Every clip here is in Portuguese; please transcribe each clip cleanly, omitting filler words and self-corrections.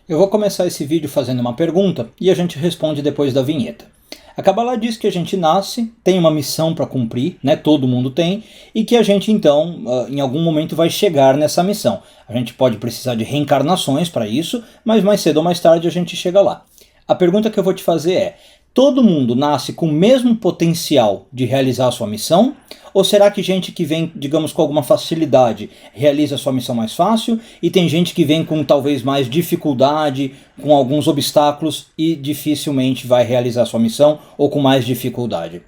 Eu vou começar esse vídeo fazendo uma pergunta e a gente responde depois da vinheta. A Kabbalah diz que a gente nasce, tem uma missão para cumprir, né? Todo mundo tem, e que a gente então, em algum momento, vai chegar nessa missão. A gente pode precisar de reencarnações para isso, mas mais cedo ou mais tarde a gente chega lá. A pergunta que eu vou te fazer é: todo mundo nasce com o mesmo potencial de realizar a sua missão? Ou será que gente que vem, digamos, com alguma facilidade realiza a sua missão mais fácil, e tem gente que vem com talvez mais dificuldade, com alguns obstáculos e dificilmente vai realizar a sua missão ou com mais dificuldade?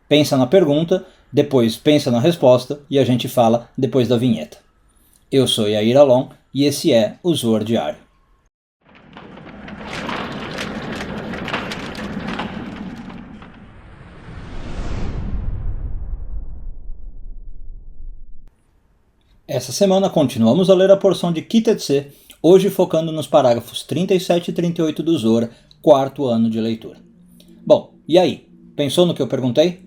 Pensa na pergunta, depois pensa na resposta e a gente fala depois da vinheta. Eu sou Yair Alon e esse é o Zohar Diário. Essa semana continuamos a ler a porção de Kitetse, hoje focando nos parágrafos 37 e 38 do Zohar, quarto ano de leitura. Bom, e aí? Pensou no que eu perguntei?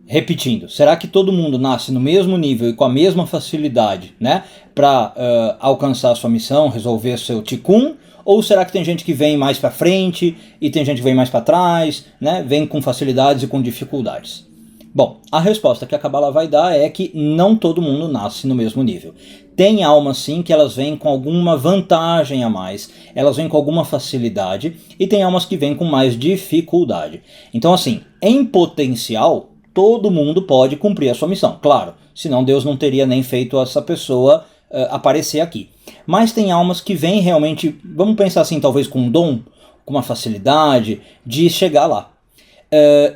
Repetindo, será que todo mundo nasce no mesmo nível e com a mesma facilidade, né, para alcançar a sua missão, resolver seu tikkun? Ou será que tem gente que vem mais para frente e tem gente que vem mais para trás, né, vem com facilidades e com dificuldades? Bom, a resposta que a Kabbalah vai dar é que não todo mundo nasce no mesmo nível. Tem almas sim que elas vêm com alguma vantagem a mais, elas vêm com alguma facilidade, e tem almas que vêm com mais dificuldade. Então assim, em potencial, todo mundo pode cumprir a sua missão. Claro, senão Deus não teria nem feito essa pessoa aparecer aqui. Mas tem almas que vêm realmente, vamos pensar assim, talvez com um dom, com uma facilidade de chegar lá.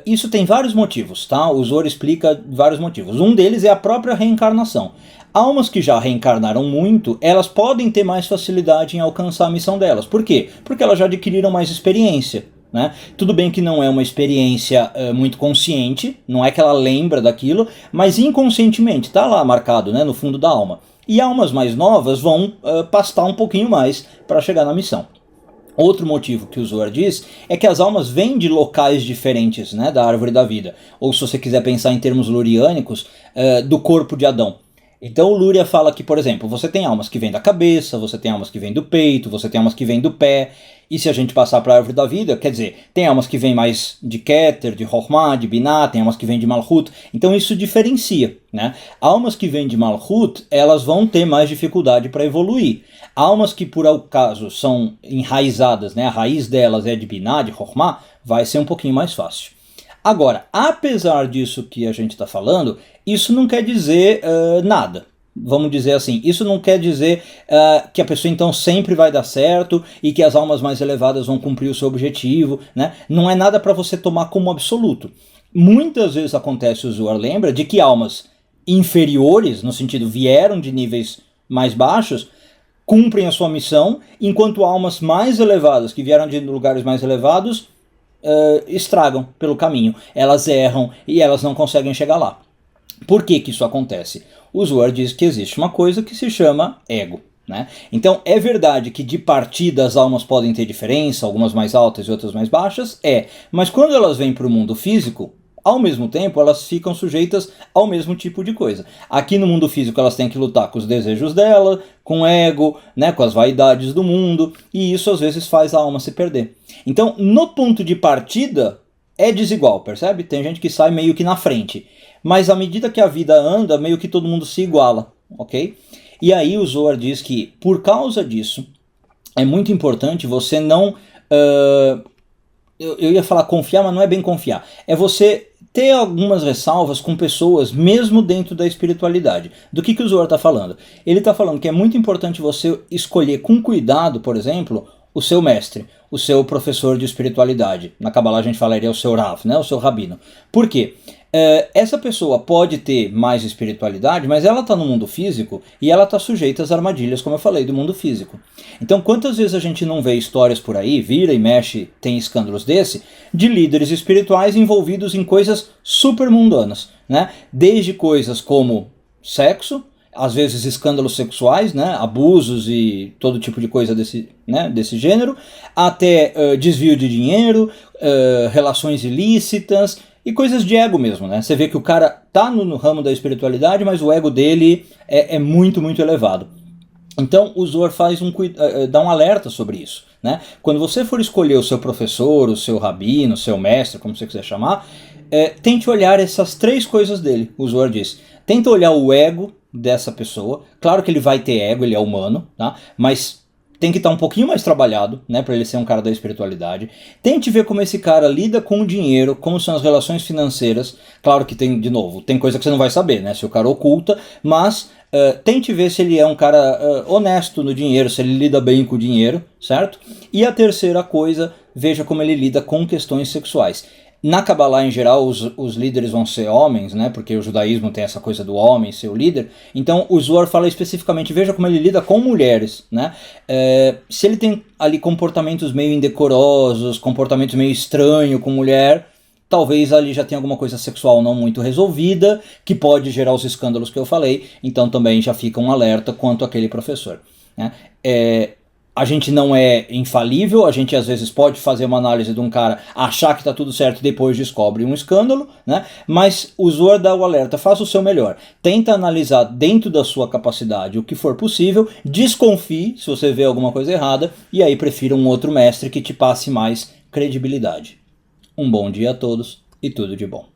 Isso tem vários motivos, tá? O Zohar explica vários motivos. Um deles é a própria reencarnação. Almas que já reencarnaram muito, elas podem ter mais facilidade em alcançar a missão delas. Por quê? Porque elas já adquiriram mais experiência, né? Tudo bem que não é uma experiência muito consciente, não é que ela lembra daquilo, mas inconscientemente, está lá marcado, né, no fundo da alma. E almas mais novas vão pastar um pouquinho mais para chegar na missão. Outro motivo que o Zohar diz é que as almas vêm de locais diferentes, né, da árvore da vida. Ou se você quiser pensar em termos luriânicos, do corpo de Adão. Então o Lúria fala que, por exemplo, você tem almas que vêm da cabeça, você tem almas que vêm do peito, você tem almas que vêm do pé. E se a gente passar para a árvore da vida, quer dizer, tem almas que vêm mais de Keter, de Chokhmah, de Binah, tem almas que vêm de Malchut. Então isso diferencia, né? Almas que vêm de Malchut, elas vão ter mais dificuldade para evoluir. Almas que por acaso são enraizadas, né? A raiz delas é de Binah, de Chokhmah, vai ser um pouquinho mais fácil. Agora, apesar disso que a gente está falando, isso não quer dizer nada. Vamos dizer assim, isso não quer dizer que a pessoa então sempre vai dar certo e que as almas mais elevadas vão cumprir o seu objetivo, né? Não é nada para você tomar como absoluto. Muitas vezes acontece, o Zohar lembra, de que almas inferiores, no sentido vieram de níveis mais baixos, cumprem a sua missão, enquanto almas mais elevadas, que vieram de lugares mais elevados, estragam pelo caminho. Elas erram e elas não conseguem chegar lá. Por que que isso acontece? O Zohar diz que existe uma coisa que se chama ego, né? Então é verdade que de partida as almas podem ter diferença, algumas mais altas e outras mais baixas, mas quando elas vêm para o mundo físico, ao mesmo tempo elas ficam sujeitas ao mesmo tipo de coisa. Aqui no mundo físico elas têm que lutar com os desejos dela, com o ego, né, com as vaidades do mundo, e isso às vezes faz a alma se perder. Então no ponto de partida é desigual, percebe? Tem gente que sai meio que na frente. Mas à medida que a vida anda, meio que todo mundo se iguala, ok? E aí o Zohar diz que, por causa disso, é muito importante você não... eu ia falar confiar, mas não é bem confiar. É você ter algumas ressalvas com pessoas, mesmo dentro da espiritualidade. Do que o Zohar está falando? Ele está falando que é muito importante você escolher com cuidado, por exemplo, o seu mestre, o seu professor de espiritualidade. Na Kabbalah a gente falaria o seu Rav, né? O seu rabino. Por quê? Essa pessoa pode ter mais espiritualidade, mas ela está no mundo físico e ela está sujeita às armadilhas, como eu falei, do mundo físico. Então quantas vezes a gente não vê histórias por aí, vira e mexe, tem escândalos desse, de líderes espirituais envolvidos em coisas super mundanas, né? Desde coisas como sexo, às vezes escândalos sexuais, né, abusos e todo tipo de coisa desse gênero, até desvio de dinheiro, relações ilícitas e coisas de ego mesmo, né? Você vê que o cara tá no ramo da espiritualidade, mas o ego dele é muito, muito elevado. Então o Zohar dá um alerta sobre isso, né? Quando você for escolher o seu professor, o seu rabino, o seu mestre, como você quiser chamar, tente olhar essas 3 coisas dele, o Zohar diz. Tenta olhar o ego dessa pessoa, claro que ele vai ter ego, ele é humano, tá? Mas tem que estar um pouquinho mais trabalhado, né, para ele ser um cara da espiritualidade. Tente ver como esse cara lida com o dinheiro, como são as relações financeiras. Claro que tem, de novo, tem coisa que você não vai saber, né, se o cara oculta, mas tente ver se ele é um cara honesto no dinheiro, se ele lida bem com o dinheiro, certo? E a terceira coisa, veja como ele lida com questões sexuais. Na Kabbalah, em geral, os líderes vão ser homens, né? Porque o judaísmo tem essa coisa do homem ser o líder. Então, o Zohar fala especificamente, veja como ele lida com mulheres, né? Se ele tem ali comportamentos meio indecorosos, comportamentos meio estranhos com mulher, talvez ali já tenha alguma coisa sexual não muito resolvida, que pode gerar os escândalos que eu falei. Então, também já fica um alerta quanto àquele professor, né? A gente não é infalível, a gente às vezes pode fazer uma análise de um cara, achar que está tudo certo e depois descobre um escândalo, né? Mas o Zohar dá o alerta, faça o seu melhor. Tenta analisar dentro da sua capacidade o que for possível, desconfie se você vê alguma coisa errada e aí prefira um outro mestre que te passe mais credibilidade. Um bom dia a todos e tudo de bom.